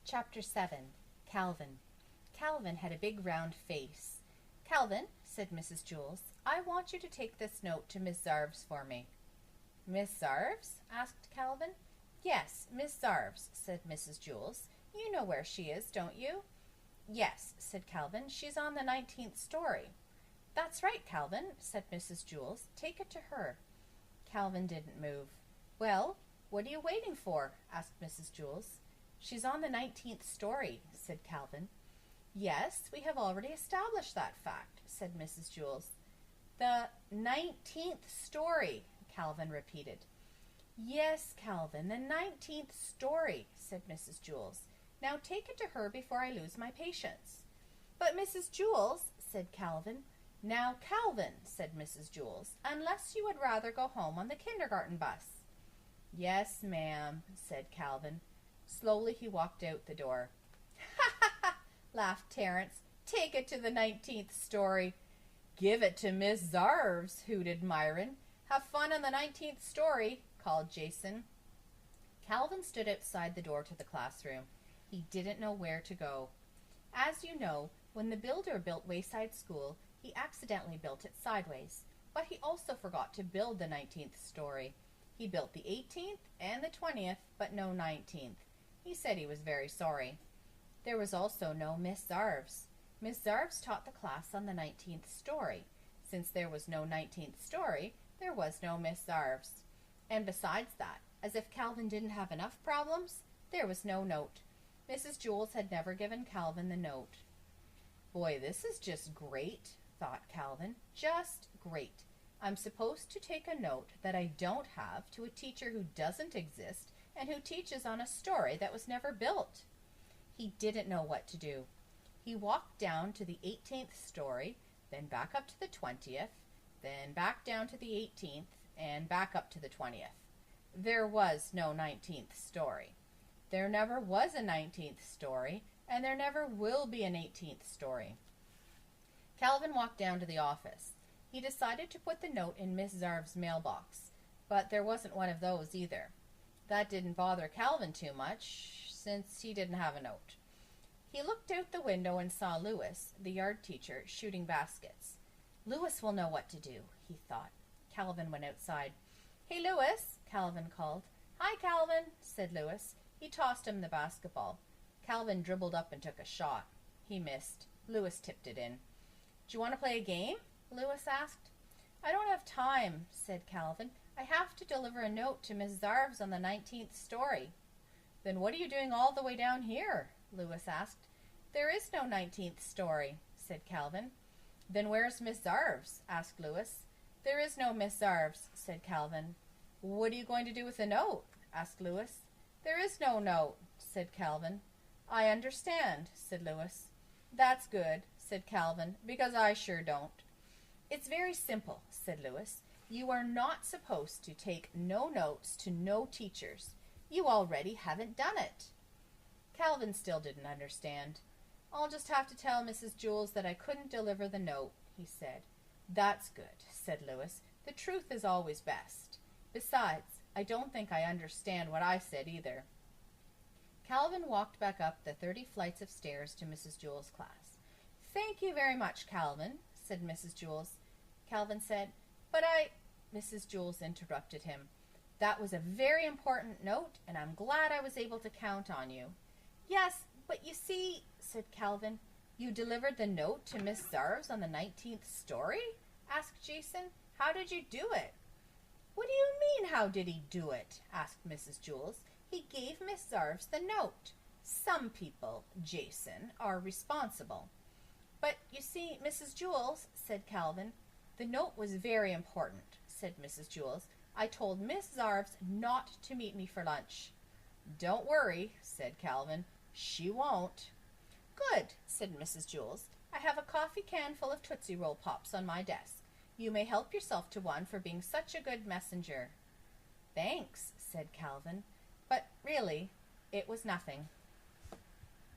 Chapter 7. Calvin. Calvin had a big round face. "Calvin," said Mrs. Jewls, "I want you to take this note to Miss Zarves for me." "Miss Zarves?" asked Calvin. "Yes, Miss Zarves," said Mrs. Jewls. "You know where she is, don't you?" "Yes," said Calvin. "She's on the 19th story." "That's right, Calvin," said Mrs. Jewls. "Take it to her." Calvin didn't move. "Well, what are you waiting for?" asked Mrs. Jewls. "She's on the 19th story," said Calvin. "Yes, we have already established that fact," said Mrs. Jewls. "The 19th story," Calvin repeated. "Yes, Calvin, the 19th story," said Mrs. Jewls. "Now take it to her before I lose my patience." "But Mrs. Jewls," said Calvin. "Now, Calvin," said Mrs. Jewls, "unless you would rather go home on the kindergarten bus." "Yes, ma'am," said Calvin. Slowly he walked out the door. "Ha, ha, ha!" laughed Terence. "Take it to the 19th story." "Give it to Miss Zarves," hooted Myron. "Have fun on the 19th story," called Jason. Calvin stood outside the door to the classroom. He didn't know where to go. As you know, when the builder built Wayside School, he accidentally built it sideways, but he also forgot to build the 19th story. He built the 18th and the 20th, but no 19th. He said he was very sorry. There was also no Miss Zarves. Miss Zarves taught the class on the 19th story. Since there was no 19th story, there was no Miss Zarves. And besides that, as if Calvin didn't have enough problems, there was no note. Mrs. Jewls had never given Calvin the note. "Boy, this is just great," thought Calvin. "Just great. I'm supposed to take a note that I don't have to a teacher who doesn't exist and who teaches on a story that was never built." He didn't know what to do. He walked down to the 18th story, then back up to the 20th, then back down to the 18th, and back up to the 20th. There was no 19th story. There never was a 19th story, and there never will be an 18th story. Calvin walked down to the office. He decided to put the note in Miss Zarves' mailbox, but there wasn't one of those either. That didn't bother Calvin too much, since he didn't have a note. He looked out the window and saw Lewis, the yard teacher, shooting baskets. "Lewis will know what to do," he thought. Calvin went outside. "Hey, Lewis," Calvin called. "Hi, Calvin," said Lewis. He tossed him the basketball. Calvin dribbled up and took a shot. He missed. Lewis tipped it in. "Do you want to play a game?" Lewis asked. "I don't have time," said Calvin. "I have to deliver a note to Miss Zarves on the 19th story." "Then what are you doing all the way down here?" Lewis asked. "There is no 19th story," said Calvin. "Then where's Miss Zarves?" asked Lewis. "There is no Miss Zarves," said Calvin. "What are you going to do with the note?" asked Lewis. "There is no note," said Calvin. "I understand," said Lewis. "That's good," said Calvin, "because I sure don't." "It's very simple," said Lewis. "You are not supposed to take no notes to no teachers. You already haven't done it." Calvin still didn't understand. "I'll just have to tell Mrs. Jewls that I couldn't deliver the note," he said. "That's good," said Lewis. "The truth is always best. Besides, I don't think I understand what I said either." Calvin walked back up the 30 flights of stairs to Mrs. Jewls' class. "Thank you very much, Calvin," said Mrs. Jewls. Calvin said, "But Mrs. Jewls interrupted him. "That was a very important note, and I'm glad I was able to count on you." "Yes, but you see," said Calvin. "You delivered the note to Miss Zarves on the 19th story?" asked Jason. "How did you do it?" "What do you mean, how did he do it?" asked Mrs. Jewls. "He gave Miss Zarves the note. Some people, Jason, are responsible." "But you see, Mrs. Jewls," said Calvin. "The note was very important," said Mrs. Jewls. "I told Miss Zarves not to meet me for lunch." "Don't worry," said Calvin. "She won't." "Good," said Mrs. Jewls. "I have a coffee can full of Tootsie Roll Pops on my desk. You may help yourself to one for being such a good messenger." "Thanks," said Calvin. But really, it was nothing.